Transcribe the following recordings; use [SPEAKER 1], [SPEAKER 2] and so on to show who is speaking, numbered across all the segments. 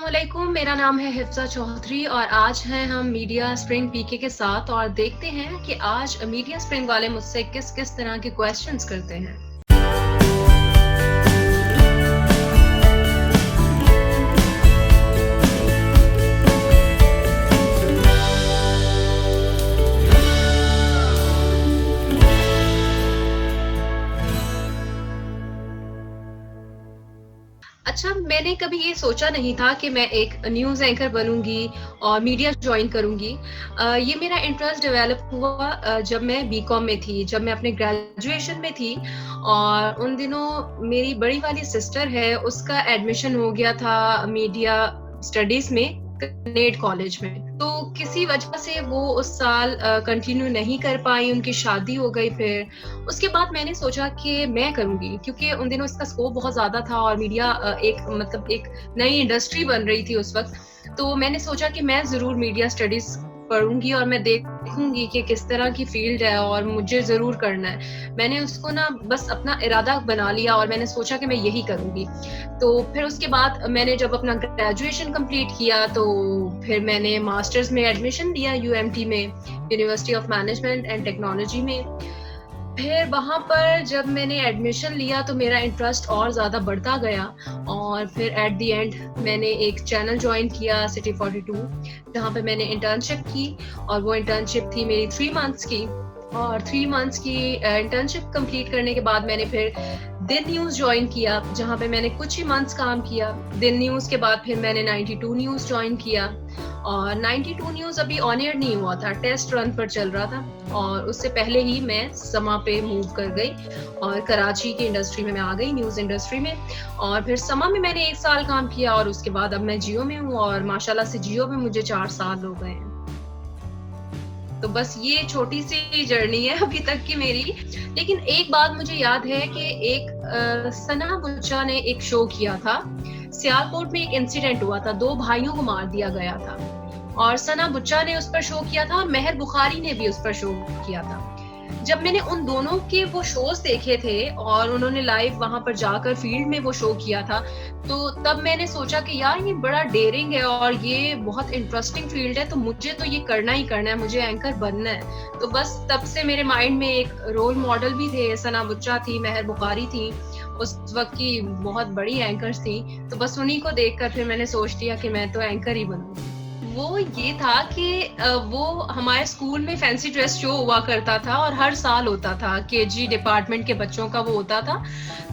[SPEAKER 1] अस्सलामुअलैकुम, मेरा नाम है हिफ्ज़ा चौधरी और आज हैं हम मीडिया स्प्रिंग पीके के साथ और देखते हैं कि आज मीडिया स्प्रिंग वाले मुझसे किस-किस तरह के क्वेश्चंस करते हैं। अच्छा, मैंने कभी ये सोचा नहीं था कि मैं एक न्यूज़ एंकर बनूँगी और मीडिया जॉइन करूँगी। ये मेरा इंटरेस्ट डेवलप हुआ जब मैं बीकॉम में थी, जब मैं अपने ग्रेजुएशन में थी और उन दिनों मेरी बड़ी वाली सिस्टर है, उसका एडमिशन हो गया था मीडिया स्टडीज़ में कनेट कॉलेज में। तो किसी वजह से वो उस साल कंटिन्यू नहीं कर पाई, उनकी शादी हो गई फिर। उसके बाद मैंने सोचा कि मैं करूँगी क्योंकि उन दिनों इसका स्कोप बहुत ज़्यादा था और मीडिया एक नई इंडस्ट्री बन रही थी उस वक़्त। तो मैंने सोचा कि मैं ज़रूर मीडिया स्टडीज़ पढ़ूँगी और मैं देखूँगी कि किस तरह की फ़ील्ड है और मुझे ज़रूर करना है। मैंने उसको ना बस अपना इरादा बना लिया और मैंने सोचा कि मैं यही करूँगी। तो फिर उसके बाद मैंने जब अपना ग्रेजुएशन कंप्लीट किया तो फिर मैंने मास्टर्स में एडमिशन लिया यूएमटी में, university of management and technology में। फिर वहाँ पर जब मैंने एडमिशन लिया तो मेरा इंटरेस्ट और ज़्यादा बढ़ता गया और फिर एट द एंड मैंने एक चैनल जॉइन किया सिटी 42 जहाँ पे मैंने इंटर्नशिप की और वो इंटर्नशिप थी मेरी 3 मंथ्स की और 3 मंथ्स की इंटर्नशिप कंप्लीट करने के बाद मैंने फिर दिन न्यूज़ जॉइन किया जहाँ पे मैंने कुछ ही मंथ्स काम किया। दिन न्यूज़ के बाद फिर मैंने 92 न्यूज़ जॉइन किया और 92 न्यूज़ अभी ऑन एयर नहीं हुआ था, टेस्ट रन पर चल रहा था और उससे पहले ही मैं समा पे मूव कर गई और कराची की इंडस्ट्री में मैं आ गई, न्यूज़ इंडस्ट्री में। और फिर समा में मैंने 1 साल काम किया और उसके बाद अब मैं जियो में हूँ और माशाल्लाह से जियो में मुझे 4 साल हो गए हैं। तो बस ये छोटी-सी जर्नी है अभी तक की मेरी। लेकिन एक बात मुझे याद है कि एक सना बुच्चा ने एक शो किया था। सियालकोट में एक इंसिडेंट हुआ था, 2 भाइयों को मार दिया गया था और सना बुच्चा ने उस पर शो किया था और मेहर बुखारी ने भी उस पर शो किया था। जब मैंने उन दोनों के वो शोज़ देखे थे और उन्होंने लाइव वहाँ पर जाकर फील्ड में वो शो किया था, तो तब मैंने सोचा कि यार ये बड़ा डेयरिंग है और ये बहुत इंटरेस्टिंग फील्ड है, तो मुझे तो ये करना ही करना है, मुझे एंकर बनना है। तो बस तब से मेरे माइंड में एक रोल मॉडल भी थे, सना बुच्चा थी, मेहर बुखारी थी, उस वक़्त की बहुत बड़ी एंकर्स थी। तो बस उन्हीं को देखकर फिर मैंने सोच लिया कि मैं तो एंकर ही बनूँगी। वो ये था कि वो हमारे स्कूल में फैंसी ड्रेस शो हुआ करता था और हर साल होता था, केजी डिपार्टमेंट के बच्चों का वो होता था।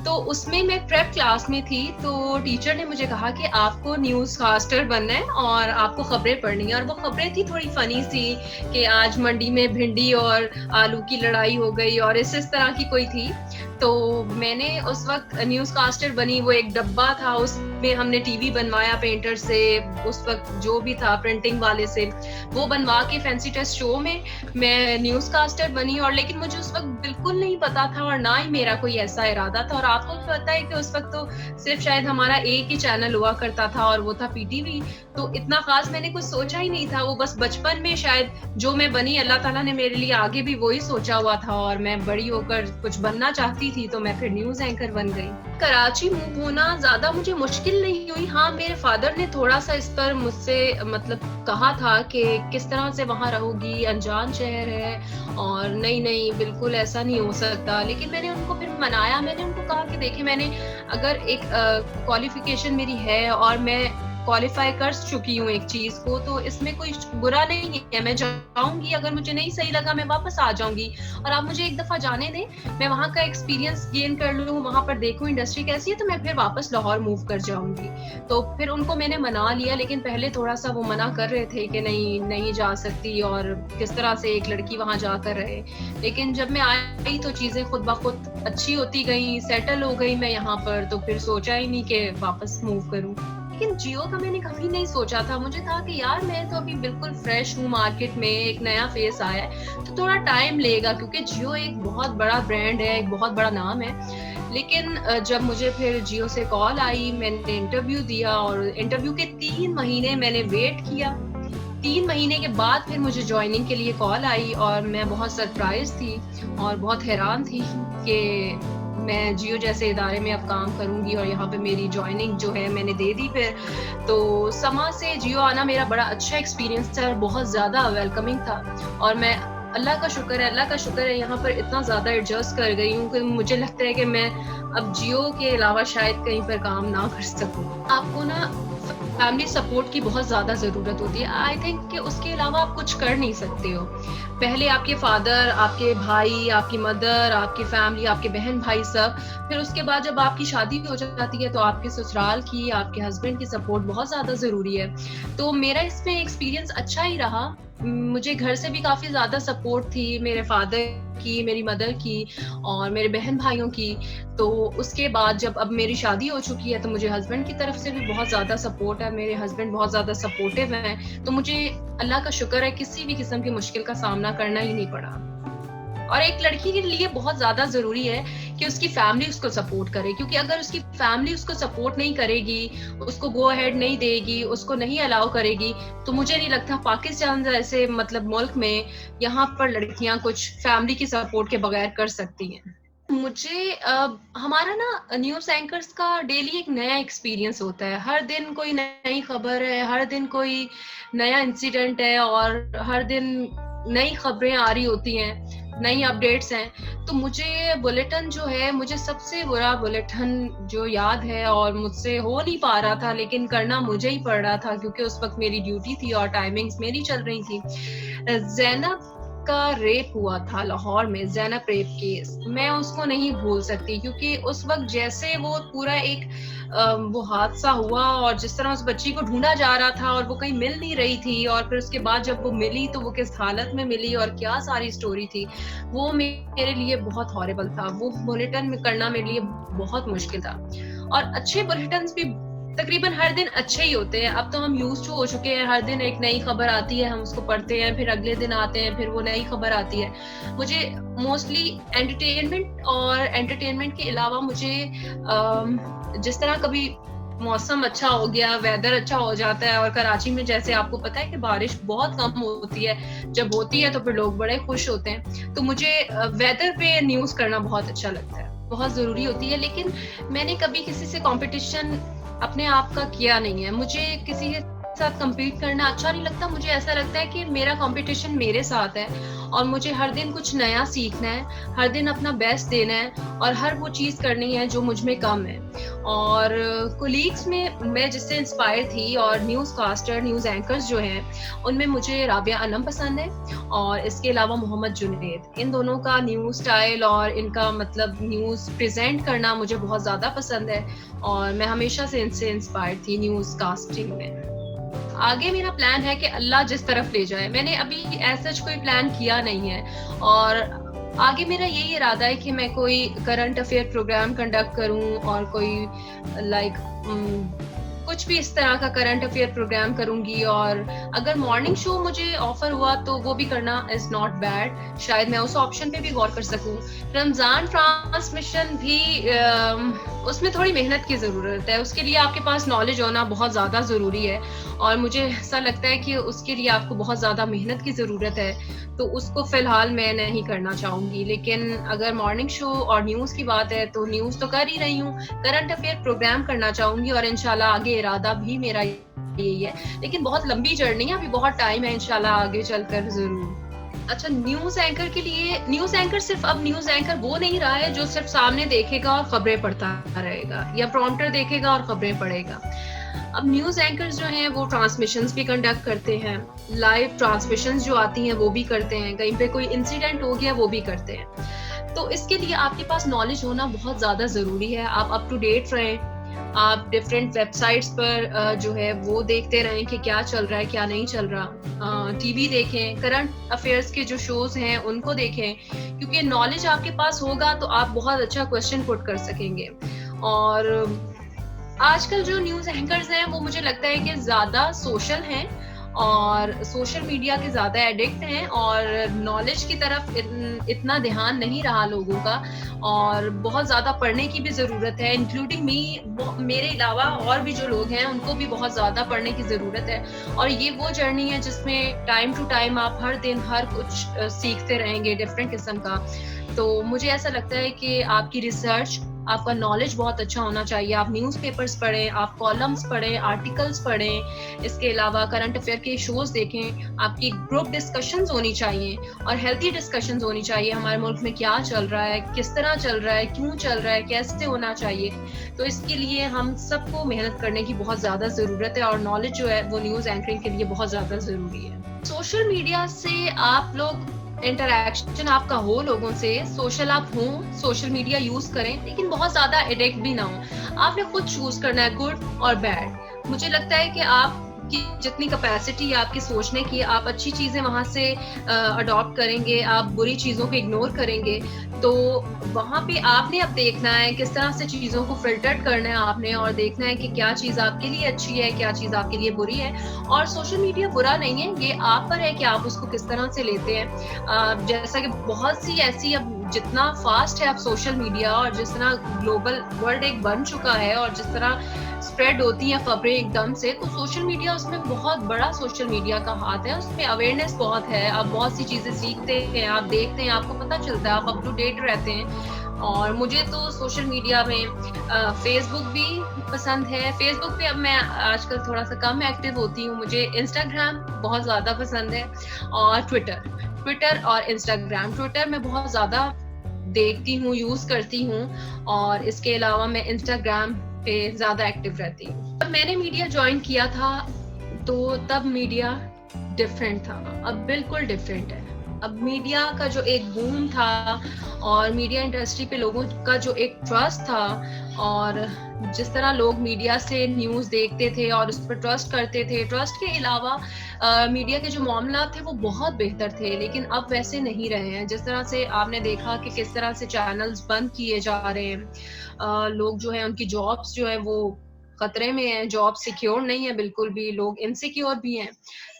[SPEAKER 1] तो उसमें मैं प्रेप क्लास में थी, तो टीचर ने मुझे कहा कि आपको न्यूज़ कास्टर बनना है और आपको खबरें पढ़नी है और वो खबरें थी थोड़ी फ़नी सी कि आज मंडी में भिंडी और आलू की लड़ाई हो गई और इस तरह की कोई थी। तो मैंने उस वक़्त न्यूज़ कास्टर बनी, वो एक डब्बा था, उसमें हमने टीवी बनवाया पेंटर से, उस वक़्त जो भी था प्रिंटिंग वाले से, वो बनवा के फैंसी ड्रेस शो में मैं न्यूज़ कास्टर बनी और लेकिन मुझे उस वक़्त बिल्कुल नहीं पता था और ना ही मेरा कोई ऐसा इरादा था और आपको भी पता है कि उस वक़्त तो सिर्फ़ शायद हमारा एक ही चैनल हुआ करता था और वो था पीटीवी, तो इतना ख़ास मैंने कुछ सोचा ही नहीं था, वो बस बचपन में शायद जो मैं बनी अल्लाह ताला ने मेरे लिए आगे भी वही सोचा हुआ था और मैं बड़ी होकर कुछ बनना चाहती थी, तो मैं फिर न्यूज़ एंकर बन गई। कराची मूव होना ज़्यादा मुझे मुश्किल नहीं हुई, हाँ, मेरे फ़ादर ने थोड़ा-सा इस पर मुझसे मतलब कहा था कि किस तरह से वहाँ रहोगी, अनजान शहर है और नहीं, बिल्कुल ऐसा नहीं हो सकता। लेकिन मैंने उनको फिर मनाया, मैंने उनको कहा कि देखिए मैंने अगर एक क्वालिफ़िकेशन मेरी है और मैं क्वालीफाई कर चुकी हूँ एक चीज़ को, तो इसमें कोई बुरा नहीं है, मैं जाऊँगी, अगर मुझे नहीं सही लगा मैं वापस आ जाऊँगी और आप मुझे एक दफ़ा जाने दें, मैं वहाँ का एक्सपीरियंस गेन कर लूँ, वहाँ पर देखूँ इंडस्ट्री कैसी है, तो मैं फिर वापस लाहौर मूव कर जाऊँगी। तो फिर उनको मैंने मना लिया, लेकिन पहले थोड़ा-सा वो मना कर रहे थे कि नहीं जा सकती और किस तरह से एक लड़की वहाँ जाकर रहे। लेकिन जब मैं आई तो चीज़ें खुद ब खुद अच्छी होती गईं, सेटल हो गई मैं यहाँ पर, तो फिर सोचा ही नहीं कि वापस मूव करूँ। लेकिन जियो का मैंने कभी नहीं सोचा था, मुझे था कि यार मैं तो अभी बिल्कुल फ्रेश हूँ मार्केट में, एक नया फेस आया है, तो थोड़ा टाइम लेगा क्योंकि जियो एक बहुत बड़ा ब्रांड है, एक बहुत बड़ा नाम है। लेकिन जब मुझे फिर जियो से कॉल आई, मैंने इंटरव्यू दिया और इंटरव्यू के 3 महीने मैंने वेट किया। 3 महीने के बाद फिर मुझे जॉइनिंग के लिए कॉल आई और मैं बहुत सरप्राइज़ थी और बहुत हैरान थी कि मैं जियो जैसे इदारे में अब काम करूँगी और यहाँ पे मेरी जॉइनिंग जो है मैंने दे दी फिर। तो समा से जियो आना मेरा बड़ा अच्छा एक्सपीरियंस था और बहुत ज़्यादा वेलकमिंग था और मैं अल्लाह का शुक्र है यहाँ पर इतना ज़्यादा एडजस्ट कर गई हूँ कि मुझे लगता है कि मैं अब जियो के अलावा शायद कहीं पर काम ना कर सकूँ। आपको ना फैमिली सपोर्ट की बहुत ज़्यादा ज़रूरत होती है। आई थिंक कि उसके अलावा आप कुछ कर नहीं सकते हो। पहले आपके फादर, आपके भाई, आपकी मदर, आपकी फैमिली, आपके बहन भाई सब, फिर उसके बाद जब आपकी शादी हो जाती है तो आपके ससुराल की, आपके हस्बैंड की सपोर्ट बहुत ज़्यादा ज़रूरी है। तो मेरा इसमें एक्सपीरियंस अच्छा ही रहा। मुझे घर से भी काफ़ी ज़्यादा सपोर्ट थी, मेरे फादर की, मेरी मदर की और मेरे बहन भाइयों की। तो उसके बाद जब अब मेरी शादी हो चुकी है तो मुझे हस्बैंड की तरफ से भी बहुत ज़्यादा सपोर्ट है। मेरे हस्बैंड बहुत ज़्यादा सपोर्टिव हैं। तो मुझे अल्लाह का शुक्र है किसी भी किस्म की मुश्किल का सामना करना ही नहीं पड़ा। और एक लड़की के लिए बहुत ज़्यादा ज़रूरी है कि उसकी फैमिली उसको सपोर्ट करे, क्योंकि अगर उसकी फैमिली उसको सपोर्ट नहीं करेगी, उसको गो अहेड नहीं देगी, उसको नहीं अलाउ करेगी, तो मुझे नहीं लगता पाकिस्तान जैसे मतलब मुल्क में यहाँ पर लड़कियाँ कुछ फैमिली की सपोर्ट के बगैर कर सकती हैं। मुझे हमारा ना न्यूज़ एंकर्स का डेली एक नया एक्सपीरियंस होता है। हर दिन कोई नई खबर है, हर दिन कोई नया इंसिडेंट है और हर दिन नई खबरें आ रही होती हैं, नई अपडेट्स हैं। तो मुझे बुलेटिन जो है, मुझे सबसे बुरा बुलेटिन जो याद है और मुझसे हो नहीं पा रहा था लेकिन करना मुझे ही पड़ रहा था क्योंकि उस वक़्त मेरी ड्यूटी थी और टाइमिंग्स मेरी चल रही थी। ज़ैनब का रेप हुआ था लाहौर में, ज़ैनब रेप केस। मैं उसको नहीं भूल सकती क्योंकि उस वक़्त जैसे वो पूरा एक वो हादसा हुआ और जिस तरह उस बच्ची को ढूँढा जा रहा था और वो कहीं मिल नहीं रही थी और फिर उसके बाद जब वो मिली तो वो किस हालत में मिली और क्या सारी स्टोरी थी, वो मेरे लिए बहुत हॉरिबल था। वो बुलेटिन में करना मेरे लिए बहुत मुश्किल था। और अच्छे बुलेटिन्स भी तकरीबन हर दिन अच्छे ही होते हैं। अब तो हम यूज्ड टू हो चुके हैं, हर दिन एक नई खबर आती है, हम उसको पढ़ते हैं, फिर अगले दिन आते हैं, फिर वो नई खबर आती है। मुझे मोस्टली एंटरटेनमेंट के अलावा मुझे जिस तरह कभी मौसम अच्छा हो गया, वेदर अच्छा हो जाता है और कराची में जैसे आपको पता है कि बारिश बहुत कम होती है, जब होती है तो फिर लोग बड़े खुश होते हैं। तो मुझे वेदर पे न्यूज़ करना बहुत अच्छा लगता है, बहुत ज़रूरी होती है। लेकिन मैंने कभी किसी से कॉम्पिटिशन अपने आप का किया नहीं है। मुझे किसी के साथ कम्पीट करना अच्छा नहीं लगता। मुझे ऐसा लगता है कि मेरा कॉम्पिटिशन मेरे साथ है और मुझे हर दिन कुछ नया सीखना है, हर दिन अपना बेस्ट देना है और हर वो चीज़ करनी है जो मुझ में कम है। और कोलीग्स में मैं जिससे इंस्पायर थी और न्यूज़ कास्टर, न्यूज़ एंकर्स जो हैं, उनमें मुझे राबिया अनम पसंद है और इसके अलावा मोहम्मद जुनैद। इन दोनों का न्यूज़ स्टाइल और इनका मतलब न्यूज़ प्रेजेंट करना मुझे बहुत ज़्यादा पसंद है और मैं हमेशा से इनसे इंस्पायर थी न्यूज़ कास्टिंग में। आगे मेरा प्लान है कि अल्लाह जिस तरफ ले जाए। मैंने अभी ऐसा कोई प्लान किया नहीं है और आगे मेरा यही इरादा है कि मैं कोई करंट अफेयर प्रोग्राम कंडक्ट करूं और कोई कुछ भी इस तरह का करंट अफेयर प्रोग्राम करूंगी। और अगर मॉर्निंग शो मुझे ऑफर हुआ तो वो भी करना इज नॉट बैड, शायद मैं उस ऑप्शन पे भी गौर कर सकूं। रमजान ट्रांसमिशन भी उसमें थोड़ी मेहनत की ज़रूरत है, उसके लिए आपके पास नॉलेज होना बहुत ज़्यादा ज़रूरी है और मुझे ऐसा लगता है कि उसके लिए आपको बहुत ज़्यादा मेहनत की ज़रूरत है, तो उसको फ़िलहाल मैं नहीं करना चाहूँगी। लेकिन अगर मॉर्निंग शो और न्यूज़ की बात है तो न्यूज़ तो कर ही रही हूँ, करंट अफेयर प्रोग्राम करना चाहूँगी और इंशाल्लाह आगे इरादा भी मेरा यही है। लेकिन बहुत लंबी जर्नी है, अभी बहुत टाइम है, इंशाल्लाह आगे चलकर ज़रूर। अच्छा, न्यूज़ एंकर के लिए न्यूज़ एंकर सिर्फ अब न्यूज़ एंकर वो नहीं रहा है जो सिर्फ सामने देखेगा और खबरें पढ़ता रहेगा या प्रॉम्प्टर देखेगा और खबरें पढ़ेगा। अब न्यूज़ एंकर्स जो हैं वो ट्रांसमिशंस भी कंडक्ट करते हैं, लाइव ट्रांसमिशंस जो आती हैं वो भी करते हैं, कहीं पे कोई इंसिडेंट हो गया वो भी करते हैं। तो इसके लिए आपके पास नॉलेज होना बहुत ज़्यादा ज़रूरी है। आप अप टू डेट रहें, आप डिफरेंट वेबसाइट्स पर जो है वो देखते रहें कि क्या चल रहा है क्या नहीं चल रहा। टीवी देखें, करंट अफेयर्स के जो शोज़ हैं उनको देखें, क्योंकि नॉलेज आपके पास होगा तो आप बहुत अच्छा क्वेश्चन पुट कर सकेंगे। और आजकल जो न्यूज़ एंकर्स हैं वो मुझे लगता है कि ज़्यादा सोशल हैं और सोशल मीडिया के ज़्यादा एडिक्ट हैं और नॉलेज की तरफ इतना ध्यान नहीं रहा लोगों का, और बहुत ज़्यादा पढ़ने की भी ज़रूरत है, इंक्लूडिंग मी। मेरे अलावा और भी जो लोग हैं उनको भी बहुत ज़्यादा पढ़ने की ज़रूरत है। और ये वो जर्नी है जिसमें टाइम टू टाइम आप हर दिन हर कुछ सीखते रहेंगे डिफरेंट किस्म का। तो मुझे ऐसा लगता है कि आपकी रिसर्च, आपका नॉलेज बहुत अच्छा होना चाहिए। आप न्यूज़पेपर्स पढ़ें, आप कॉलम्स पढ़ें, आर्टिकल्स पढ़ें, इसके अलावा करंट अफेयर के शोज़ देखें, आपकी ग्रुप डिस्कशंस होनी चाहिए और हेल्थी डिस्कशंस होनी चाहिए। हमारे मुल्क में क्या चल रहा है, किस तरह चल रहा है, क्यों चल रहा है, कैसे होना चाहिए। तो इसके लिए हम सबको मेहनत करने की बहुत ज़्यादा ज़रूरत है और नॉलेज जो है वो न्यूज़ एंकरिंग के लिए बहुत ज़्यादा ज़रूरी है। सोशल मीडिया से आप लोग इंटरैक्शन आपका हो लोगों से, सोशल आप हो, सोशल मीडिया यूज करें, लेकिन बहुत ज्यादा एडिक्ट भी ना हो। आपने खुद चूज करना है गुड और बैड। मुझे लगता है कि आपकी जितनी कैपेसिटी है आपकी सोचने की, आप अच्छी चीजें वहां से अडॉप्ट करेंगे, आप बुरी चीजों को इग्नोर करेंगे। तो वहां पे आपने अब देखना है किस तरह से चीजों को फिल्टर करना है आपने, और देखना है कि क्या चीज आपके लिए अच्छी है, क्या चीज आपके लिए बुरी है। और सोशल मीडिया बुरा नहीं है, ये आप पर है कि आप उसको किस तरह से लेते हैं। जैसा कि बहुत सी ऐसी, अब जितना फास्ट है अब सोशल मीडिया और जिस तरह ग्लोबल वर्ल्ड एक बन चुका है और जिस तरह स्प्रेड होती हैं खबरें एकदम से, तो सोशल मीडिया उसमें बहुत बड़ा सोशल मीडिया का हाथ है। उसमें अवेयरनेस बहुत है, आप बहुत सी चीजें सीखते हैं, आप देखते हैं, आपको पता चलता है, आप अप टू डेट रहते हैं। और मुझे तो सोशल मीडिया में फेसबुक भी पसंद है। फेसबुक पे अब मैं आजकल थोड़ा सा कम एक्टिव होती हूँ। मुझे इंस्टाग्राम बहुत ज़्यादा पसंद है और ट्विटर और इंस्टाग्राम। ट्विटर में बहुत ज़्यादा देखती हूँ, यूज़ करती हूँ, और इसके अलावा मैं इंस्टाग्राम पे ज़्यादा एक्टिव रहती हूँ। जब मैंने मीडिया ज्वाइन किया था तो तब मीडिया डिफरेंट था, अब बिल्कुल डिफरेंट है। अब मीडिया का जो एक बूम था और मीडिया इंडस्ट्री पे लोगों का जो एक ट्रस्ट था, और जिस तरह लोग मीडिया से न्यूज़ देखते थे और उस पर ट्रस्ट करते थे, ट्रस्ट के अलावा मीडिया के जो मामला थे वो बहुत बेहतर थे। लेकिन अब वैसे नहीं रहे हैं। जिस तरह से आपने देखा कि किस तरह से चैनल्स बंद किए जा रहे हैं, लोग जो है उनकी जॉब्स जो है वो खतरे में है, जॉब सिक्योर नहीं है बिल्कुल भी, लोग इनसिक्योर भी हैं।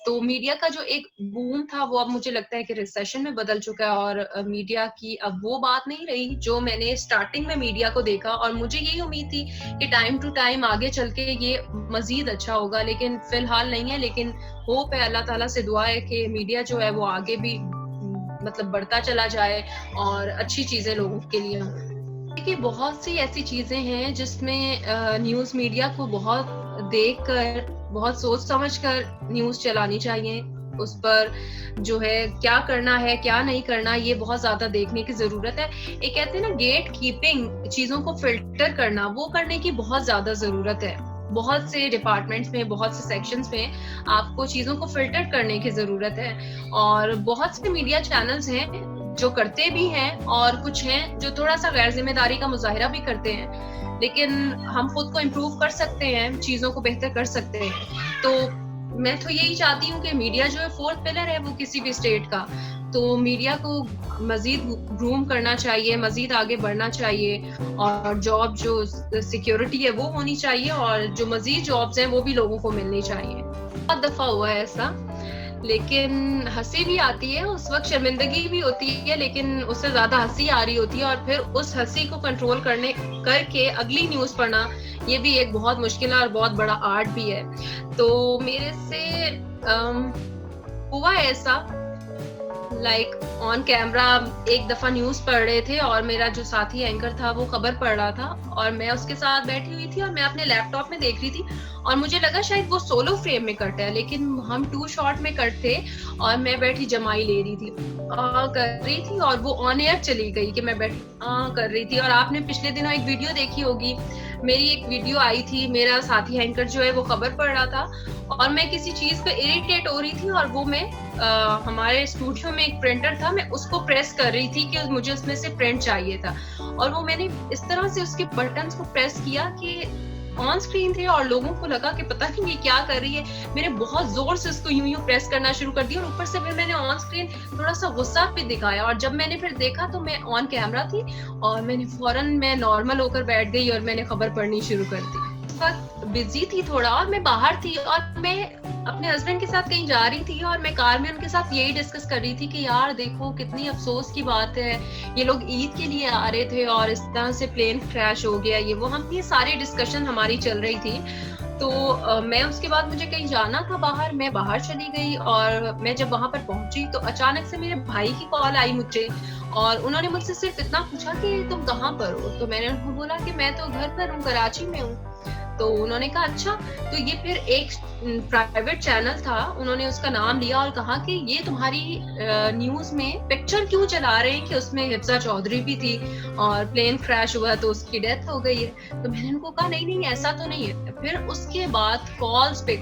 [SPEAKER 1] तो मीडिया का जो एक बूम था वो अब मुझे लगता है कि रिसेशन में बदल चुका है, और मीडिया की अब वो बात नहीं रही जो मैंने स्टार्टिंग में मीडिया को देखा। और मुझे यही उम्मीद थी कि टाइम टू टाइम आगे चल के ये मजीद अच्छा होगा, लेकिन फिलहाल नहीं है। लेकिन होप है, अल्लाह ताला से दुआ है कि मीडिया जो है वो आगे भी मतलब बढ़ता चला जाए और अच्छी चीजें लोगों के लिए हों। देखिए, बहुत सी ऐसी चीजें हैं जिसमें न्यूज़ मीडिया को बहुत देखकर, बहुत सोच समझकर न्यूज़ चलानी चाहिए। उस पर जो है क्या करना है, क्या नहीं करना, ये बहुत ज़्यादा देखने की ज़रूरत है। एक कहते हैं ना गेट कीपिंग, चीज़ों को फ़िल्टर करना, वो करने की बहुत ज़्यादा ज़रूरत है। बहुत से डिपार्टमेंट्स में, बहुत से सेक्शंस में आपको चीज़ों को फ़िल्टर करने की ज़रूरत है। और बहुत से मीडिया चैनल्स हैं जो करते भी हैं, और कुछ हैं जो थोड़ा सा गैर जिम्मेदारी का मुजाहिरा भी करते हैं। लेकिन हम खुद को इम्प्रूव कर सकते हैं, चीज़ों को बेहतर कर सकते हैं। तो मैं तो यही चाहती हूँ कि मीडिया जो है फोर्थ पिलर है वो किसी भी स्टेट का, तो मीडिया को मजीद ग्रूम करना चाहिए, मजीद आगे बढ़ना चाहिए, और जॉब जो सिक्योरिटी है वो होनी चाहिए, और जो मजीद जॉब्स हैं वो भी लोगों को मिलनी चाहिए। बहुत दफ़ा हुआ है ऐसा, लेकिन हंसी भी आती है, उस वक्त शर्मिंदगी भी होती है, लेकिन उससे ज्यादा हंसी आ रही होती है, और फिर उस हंसी को कंट्रोल करके अगली न्यूज़ पढ़ना, ये भी एक बहुत मुश्किल और बहुत बड़ा आर्ट भी है। तो मेरे से हुआ ऐसा, लाइक ऑन कैमरा एक दफा न्यूज़ पढ़ रहे थे और मेरा जो साथी एंकर था वो खबर पढ़ रहा था, और मैं उसके साथ बैठी हुई थी और मैं अपने लैपटॉप में देख रही थी, और मुझे लगा शायद वो सोलो फ्रेम में कट है, लेकिन हम 2 शॉट में कट थे, और मैं बैठी जमाई ले रही थी, कर रही थी, और वो ऑन एयर चली गई कि मैं बैठी कर रही थी। और आपने पिछले दिनों एक वीडियो देखी होगी, मेरी एक वीडियो आई थी, मेरा साथी एंकर जो है वो खबर पढ़ रहा था, और मैं किसी चीज पे इरिटेट हो रही थी, और वो मैं हमारे स्टूडियो में एक प्रिंटर था, मैं उसको प्रेस कर रही थी कि मुझे उसमें से प्रिंट चाहिए था, और वो मैंने इस तरह से उसके बटन्स को प्रेस किया कि ऑन स्क्रीन थे, और लोगों को लगा कि पता नहीं ये क्या कर रही है। मैंने बहुत जोर से उसको यूं यूं प्रेस करना शुरू कर दिया, और ऊपर से फिर मैंने ऑन स्क्रीन थोड़ा सा गुस्सा भी दिखाया, और जब मैंने फिर देखा तो मैं ऑन कैमरा थी, और मैंने फौरन मैं नॉर्मल होकर बैठ गई और मैंने खबर पढ़नी शुरू कर दी। वक्त बिजी थी थोड़ा और मैं बाहर थी और मैं अपने हस्बैंड के साथ कहीं जा रही थी और मैं कार में उनके साथ यही डिस्कस कर रही थी कि यार देखो कितनी अफसोस की बात है, ये लोग ईद के लिए आ रहे थे और इस तरह से प्लेन क्रैश हो गया, ये वो हम ये सारी डिस्कशन हमारी चल रही थी। तो मैं उसके बाद मुझे कहीं जाना था बाहर, मैं बाहर चली गई और मैं जब वहां पर पहुंची तो अचानक से मेरे भाई की कॉल आई मुझे और उन्होंने मुझसे सिर्फ इतना पूछा कि तुम कहाँ पर हो। तो मैंने उनको बोला कि मैं तो घर पर हूँ, कराची में हूँ। तो उन्होंने कहा अच्छा। तो ये फिर एक प्राइवेट चैनल था, उन्होंने उसका नाम लिया और कहा कि ये तुम्हारी न्यूज में पिक्चर क्यों चला रहे हैं कि उसमें हिफ्जा चौधरी भी थी और प्लेन क्रैश हुआ तो उसकी डेथ हो गई है। तो मैंने उनको कहा नहीं नहीं ऐसा तो नहीं है। फिर उसके बाद कॉल्स पे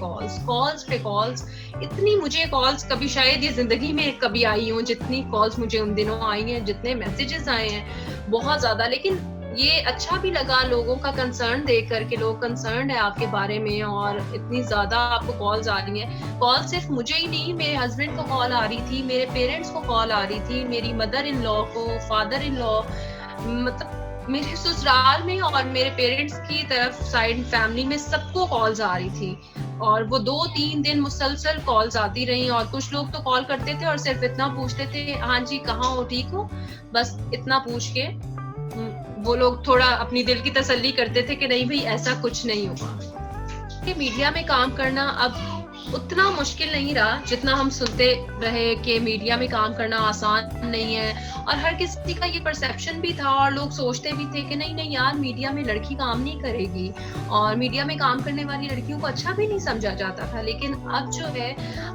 [SPEAKER 1] कॉल्स, इतनी मुझे कॉल्स कभी शायद ये जिंदगी में कभी आई हूँ जितनी कॉल्स मुझे उन दिनों आई हैं, जितने मैसेजेस आए हैं, बहुत ज्यादा। लेकिन ये अच्छा भी लगा लोगों का कंसर्न देख करके, लोग कंसर्न है आपके बारे में और इतनी ज्यादा आपको कॉल्स आ रही हैं। कॉल सिर्फ मुझे ही नहीं, मेरे हस्बैंड को कॉल आ रही थी, मेरे पेरेंट्स को कॉल आ रही थी, मेरी मदर इन लॉ को, फादर इन लॉ, मतलब मेरे ससुराल में और मेरे पेरेंट्स की तरफ साइड फैमिली में सबको कॉल्स आ रही थी। और वो 2-3 दिन मुसलसल कॉल्स आती रही और कुछ लोग तो कॉल करते थे और सिर्फ इतना पूछते थे हाँ जी कहाँ हो, ठीक हो, बस इतना पूछ के वो लोग थोड़ा अपनी दिल की तसल्ली करते थे कि नहीं भाई ऐसा कुछ नहीं होगा। कि मीडिया में काम करना अब उतना मुश्किल नहीं रहा जितना हम सुनते रहे कि मीडिया में काम करना आसान नहीं है। और हर किसी का ये परसेप्शन भी था और लोग सोचते भी थे कि नहीं नहीं यार मीडिया में लड़की काम नहीं करेगी और मीडिया में काम करने वाली लड़कियों को अच्छा भी नहीं समझा जाता था। लेकिन अब जो है,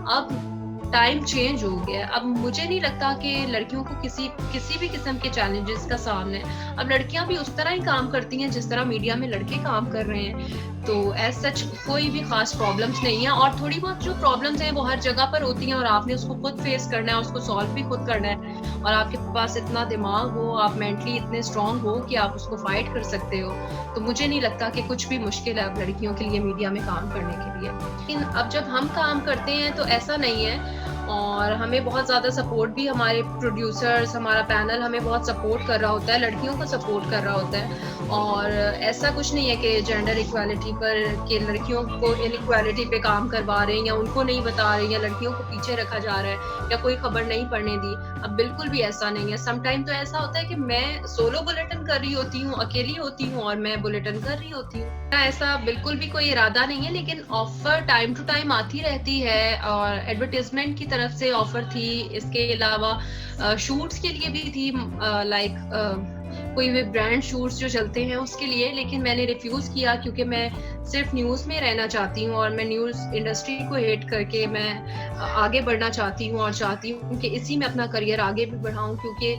[SPEAKER 1] अब टाइम चेंज हो गया। अब मुझे नहीं लगता कि लड़कियों को किसी भी किस्म के चैलेंजेस का सामना है। अब लड़कियां भी उस तरह ही काम करती हैं जिस तरह मीडिया में लड़के काम कर रहे हैं। तो एज सच कोई भी खास प्रॉब्लम्स नहीं है और थोड़ी बहुत जो प्रॉब्लम्स हैं वो हर जगह पर होती हैं और आपने उसको खुद फेस करना है, उसको सॉल्व भी खुद करना है और आपके पास इतना दिमाग हो, आप मेंटली इतने स्ट्रांग हो कि आप उसको फाइट कर सकते हो। तो मुझे नहीं लगता कि कुछ भी मुश्किल है अब लड़कियों के लिए मीडिया में काम करने के लिए। लेकिन अब जब हम काम करते हैं तो ऐसा नहीं है और हमें बहुत ज्यादा सपोर्ट भी, हमारे प्रोड्यूसर्स, हमारा पैनल हमें बहुत सपोर्ट कर रहा होता है, लड़कियों को सपोर्ट कर रहा होता है। और ऐसा कुछ नहीं है कि जेंडर इक्वालिटी पर कि लड़कियों को इनइक्वालिटी पे काम करवा रहे हैं या उनको नहीं बता रहे हैं या लड़कियों को पीछे रखा जा रहा है या कोई खबर नहीं पढ़ने दी। अब बिल्कुल भी ऐसा नहीं है। समटाइम तो ऐसा होता है कि मैं सोलो बुलेटिन कर रही होती हूँ, अकेली होती हूँ और मैं बुलेटिन कर रही होती हूँ। ऐसा बिल्कुल भी कोई इरादा नहीं है, लेकिन ऑफर टाइम टू टाइम आती रहती है और एडवर्टाइजमेंट की तरफ से ऑफर थी, इसके अलावा शूट्स के लिए भी थी, लाइक कोई भी ब्रांड शूट्स जो चलते हैं उसके लिए। लेकिन मैंने रिफ्यूज किया क्योंकि मैं सिर्फ न्यूज में रहना चाहती हूँ और मैं न्यूज इंडस्ट्री को हेट करके मैं आगे बढ़ना चाहती हूँ और चाहती हूँ कि इसी में अपना करियर आगे भी बढ़ाऊं, क्योंकि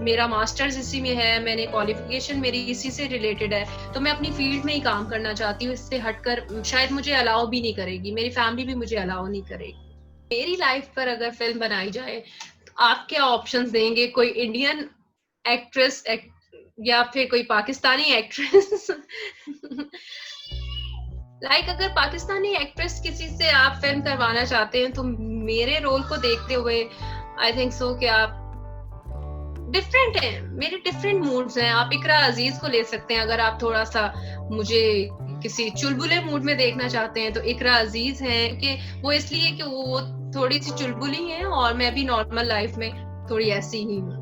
[SPEAKER 1] मेरा मास्टर्स इसी में है, मैंने क्वालिफिकेशन मेरी इसी से रिलेटेड है। तो मैं अपनी फील्ड में ही काम करना चाहती हूँ, इससे हटकर शायद मुझे अलाउ भी नहीं करेगी, मेरी फैमिली भी मुझे अलाउ नहीं करेगी। मेरी लाइफ पर अगर फिल्म बनाई जाए तो आप क्या ऑप्शंस देंगे? कोई इंडियन एक्ट्रेस या फिर कोई पाकिस्तानी एक्ट्रेस? लाइक अगर पाकिस्तानी एक्ट्रेस किसी से आप फिल्म करवाना चाहते हैं तो मेरे रोल को देखते हुए आई थिंक सो कि आप डिफरेंट है, मेरे डिफरेंट मूड्स हैं। आप इकरा अजीज को ले सकते हैं अगर आप थोड़ा सा मुझे किसी चुलबुले मूड में देखना चाहते हैं तो इकरा अजीज है कि वो इसलिए कि वो थोड़ी सी चुलबुली है और मैं भी नॉर्मल लाइफ में थोड़ी ऐसी ही हूँ।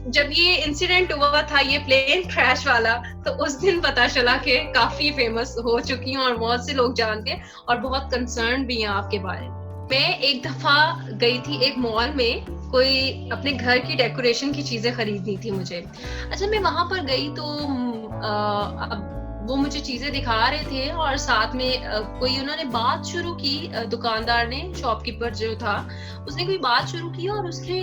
[SPEAKER 1] जब ये इंसिडेंट हुआ था, ये प्लेन क्रैश वाला, तो उस दिन पता चला कि काफी फेमस हो चुकी हूँ और बहुत से लोग जानते हैं और बहुत कंसर्न भी हैं आपके बारे में। मैं एक दफा गई थी एक मॉल में, कोई अपने घर की डेकोरेशन की चीजें खरीदनी थी मुझे। अच्छा, मैं वहां पर गई तो वो मुझे चीजें दिखा रहे थे और साथ में कोई उन्होंने बात शुरू की, दुकानदार ने, शॉपकीपर जो था उसने कोई बात शुरू की और उसने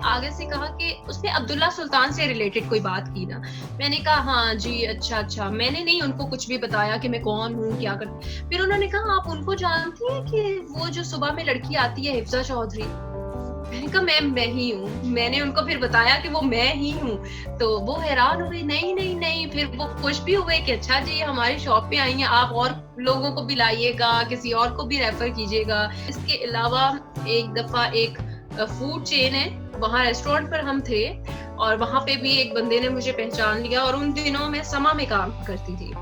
[SPEAKER 1] आगे से कहा कि उसने अब्दुल्ला सुल्तान से रिलेटेड कोई बात की ना। मैंने कहा हाँ जी अच्छा। मैंने नहीं उनको कुछ भी बताया कि मैं कौन हूँ क्या कर। फिर उन्होंने कहा आप उनको जानती हैं कि वो जो सुबह में लड़की आती है हिफ्जा चौधरी? मैंने कहा मैं ही हूँ। मैंने उनको फिर बताया कि वो मैं ही हूँ, तो वो हैरान हुए, नहीं। फिर वो खुश भी हुए कि अच्छा जी हमारी शॉप पे आई हैं, आप और लोगों को भी लाइएगा, किसी और को भी रेफर कीजिएगा। इसके अलावा एक दफा एक फूड चेन है, वहाँ रेस्टोरेंट पर हम थे और वहां पे भी एक बंदे ने मुझे पहचान लिया, और उन दिनों मैं समा में काम करती थी।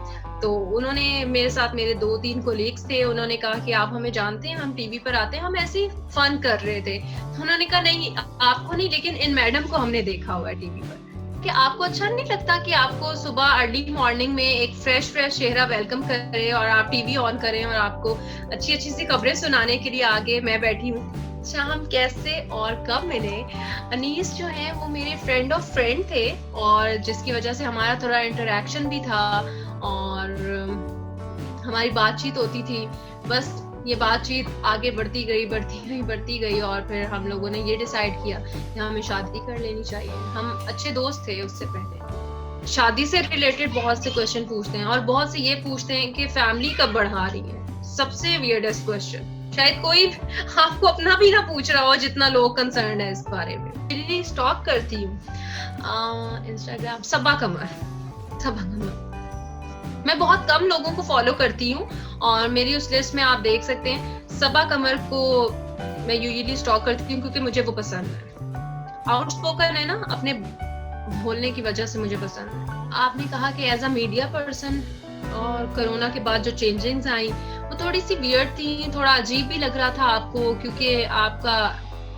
[SPEAKER 1] तो उन्होंने मेरे साथ, मेरे 2-3 कोलीग्स थे, उन्होंने कहा कि आप हमें जानते हैं, हम टीवी पर आते हैं, हम ऐसे ही फन कर रहे थे। तो उन्होंने कहा नहीं, आपको नहीं, लेकिन इन मैडम को हमने देखा हुआ है टीवी पर। कि आपको अच्छा नहीं लगता कि आपको सुबह अर्ली मॉर्निंग में एक फ्रेश चेहरा वेलकम करे और आप टीवी ऑन करें और आपको अच्छी अच्छी सी खबरें सुनाने के लिए आगे मैं बैठी हूँ। अच्छा, हम कैसे और कब मिले? अनीस जो है वो मेरे फ्रेंड ऑफ फ्रेंड थे, और जिसकी वजह से हमारा थोड़ा इंटरेक्शन भी था और हमारी बातचीत होती थी। बस ये बातचीत आगे बढ़ती गई और फिर हम लोगों ने ये डिसाइड किया कि हमें शादी कर लेनी चाहिए। हम अच्छे दोस्त थे उससे पहले। शादी से रिलेटेड बहुत से क्वेश्चन पूछते हैं, और बहुत से ये पूछते हैं कि फैमिली कब बढ़ा रही है। सबसे वियर्डेस्ट क्वेश्चन, शायद कोई आपको अपना भी ना पूछ रहा हो जितना लोग कंसर्न है इस बारे में। डेली स्टॉक करती हूँ इंस्टाग्राम, सबा कमर। मैं बहुत कम लोगों को फॉलो करती हूँ, और मेरी उस लिस्ट में आप देख सकते हैं सबा कमर को मैं यूजुअली स्टॉक करती हूँ क्योंकि मुझे वो पसंद है। आउटस्पोकन है ना, अपने बोलने की वजह से मुझे पसंद है। आपने कहा कि एज अ मीडिया पर्सन, और कोरोना के बाद जो चेंजिंग्स आई वो थोड़ी सी वियर्ड थी, थोड़ा अजीब भी लग रहा था आपको, क्योंकि आपका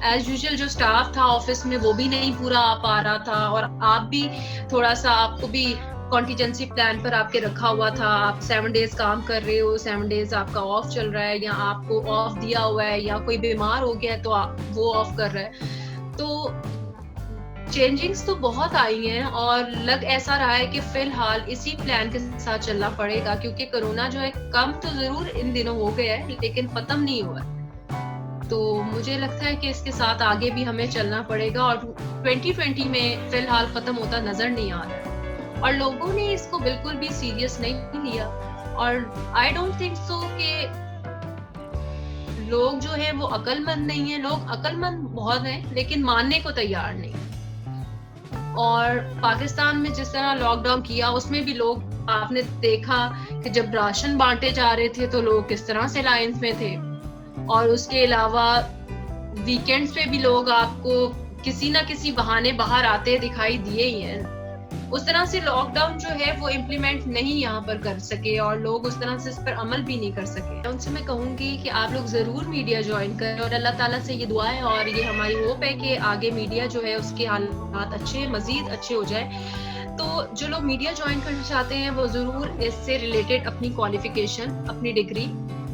[SPEAKER 1] एज यूजुअल जो स्टाफ था ऑफिस में वो भी नहीं पूरा आ पा रहा था, और आप भी थोड़ा सा, आपको भी कॉन्टिजेंसी प्लान पर आपके रखा हुआ था। आप 7 डेज काम कर रहे हो, 7 डेज आपका ऑफ चल रहा है, या आपको ऑफ दिया हुआ है, या कोई बीमार हो गया है तो आप वो ऑफ कर रहे हैं। तो चेंजिंग्स तो बहुत आई हैं, और लग ऐसा रहा है कि फिलहाल इसी प्लान के साथ चलना पड़ेगा, क्योंकि कोरोना जो है कम तो जरूर इन दिनों हो गया है लेकिन खत्म नहीं हुआ है। तो मुझे लगता है कि इसके साथ आगे भी हमें चलना पड़ेगा, और 2020 में फिलहाल खत्म होता नजर नहीं आ रहा है, और लोगों ने इसको बिल्कुल भी सीरियस नहीं लिया। और आई डोंट थिंक सो कि लोग जो है वो अक्लमंद नहीं है। लोग अक्लमंद बहुत हैं लेकिन मानने को तैयार नहीं। और पाकिस्तान में जिस तरह लॉकडाउन किया उसमें भी लोग, आपने देखा कि जब राशन बांटे जा रहे थे तो लोग किस तरह से लाइंस में थे, और उसके अलावा वीकेंड्स पे भी लोग आपको किसी ना किसी बहाने बाहर आते दिखाई दिए ही हैं। उस तरह से लॉकडाउन जो है वो इम्प्लीमेंट नहीं यहाँ पर कर सके, और लोग उस तरह से इस पर अमल भी नहीं कर सके। उनसे मैं कहूंगी कि आप लोग जरूर मीडिया ज्वाइन करें, और अल्लाह ताला से ये दुआ है और ये हमारी होप है कि आगे मीडिया जो है उसके हालात अच्छे, मजीद अच्छे हो जाए। तो जो लोग मीडिया ज्वाइन करना चाहते हैं वो जरूर इससे रिलेटेड अपनी क्वालिफिकेशन, अपनी डिग्री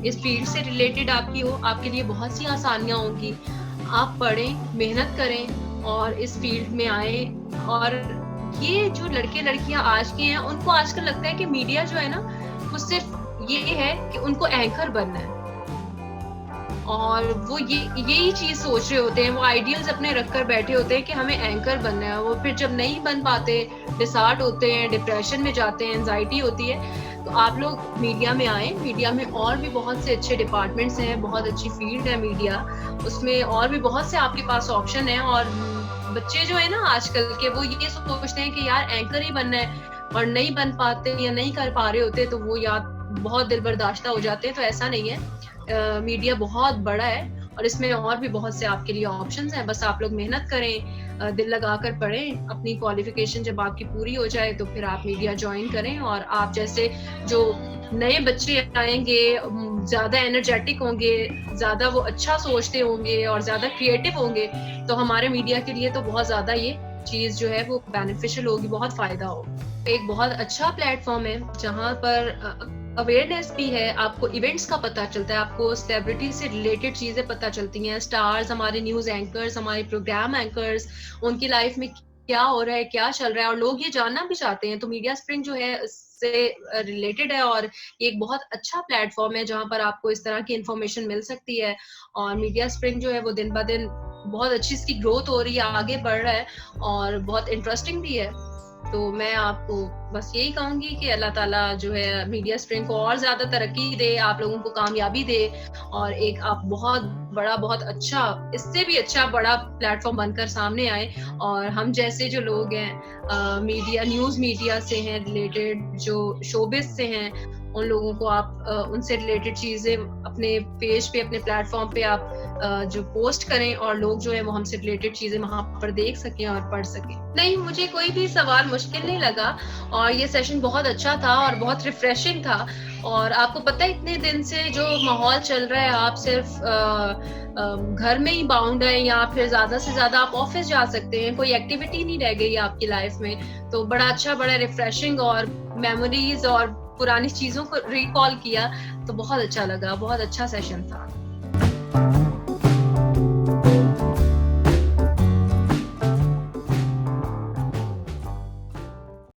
[SPEAKER 1] इस फील्ड से रिलेटेड आपकी हो, आपके लिए बहुत सी आसानियां होंगी। आप पढ़ें, मेहनत करें और इस फील्ड में आए। और ये जो लड़के लड़कियां आज के हैं उनको आजकल लगता है कि मीडिया जो है ना वो सिर्फ ये है कि उनको एंकर बनना है, और वो यही चीज सोच रहे होते हैं। वो आइडियल्स अपने रखकर बैठे होते हैं कि हमें एंकर बनना है। वो फिर जब नहीं बन पाते डिसहार्ट होते हैं, डिप्रेशन में जाते हैं, एंजाइटी होती है। तो आप लोग मीडिया में आए। मीडिया में और भी बहुत से अच्छे डिपार्टमेंट्स हैं, बहुत अच्छी फील्ड है मीडिया, उसमें और भी बहुत से आपके पास ऑप्शन है। और बच्चे जो है ना आजकल के, वो ये सोचते हैं कि यार एंकर ही बनना है, और नहीं बन पाते या नहीं कर पा रहे होते तो वो यार बहुत दिल बर्दाश्ता हो जाते हैं। तो ऐसा नहीं है, मीडिया बहुत बड़ा है और इसमें और भी बहुत से आपके लिए ऑप्शंस हैं। बस आप लोग मेहनत करें, दिल लगाकर पढ़ें। अपनी क्वालिफिकेशन जब आपकी पूरी हो जाए तो फिर आप मीडिया ज्वाइन करें। और आप जैसे जो नए बच्चे आएंगे ज्यादा एनर्जेटिक होंगे, ज्यादा वो अच्छा सोचते होंगे और ज्यादा क्रिएटिव होंगे, तो हमारे मीडिया के लिए तो बहुत ज्यादा ये चीज जो है वो बेनिफिशियल होगी, बहुत फायदा होगा। एक बहुत अच्छा प्लेटफॉर्म है जहाँ पर अवेयरनेस भी है, आपको इवेंट्स का पता चलता है, आपको सेलिब्रिटी से रिलेटेड चीजें पता चलती हैं। स्टार्स, हमारे न्यूज एंकर्स, हमारे प्रोग्राम एंकर्स, उनकी लाइफ में क्या हो रहा है, क्या चल रहा है, और लोग ये जानना भी चाहते हैं। तो मीडिया स्प्रिंग जो है इससे रिलेटेड है, और ये एक बहुत अच्छा प्लेटफॉर्म है जहाँ पर आपको इस तरह की इंफॉर्मेशन मिल सकती है। और मीडिया स्प्रिंग जो है वो दिन ब दिन बहुत अच्छी इसकी ग्रोथ हो रही है, आगे बढ़ रहा है और बहुत इंटरेस्टिंग भी है। तो मैं आपको बस यही कहूंगी कि अल्लाह ताला जो है मीडिया स्प्रिंग को और ज्यादा तरक्की दे, आप लोगों को कामयाबी दे, और एक आप बहुत बड़ा, बहुत अच्छा, इससे भी अच्छा बड़ा प्लेटफॉर्म बनकर सामने आए। और हम जैसे जो लोग हैं मीडिया, न्यूज मीडिया से हैं रिलेटेड, जो शोबिस से हैं, उन लोगों को आप उनसे रिलेटेड चीजें अपने पेज पे, अपने प्लेटफॉर्म पे आप जो पोस्ट करें और लोग जो है वो हमसे रिलेटेड चीजें वहां पर देख सकें और पढ़ सकें। नहीं, मुझे कोई भी सवाल मुश्किल नहीं लगा और ये सेशन बहुत अच्छा था और बहुत रिफ्रेशिंग था। और आपको पता है इतने दिन से जो माहौल चल रहा है, आप सिर्फ घर में ही बाउंड है या फिर ज्यादा से ज्यादा आप ऑफिस जा सकते हैं, कोई एक्टिविटी नहीं रह गई आपकी लाइफ में। तो बड़ा अच्छा, बड़ा रिफ्रेशिंग और मेमोरीज और पुरानी चीजों को रिकॉल किया, तो बहुत अच्छा लगा, बहुत अच्छा सेशन था।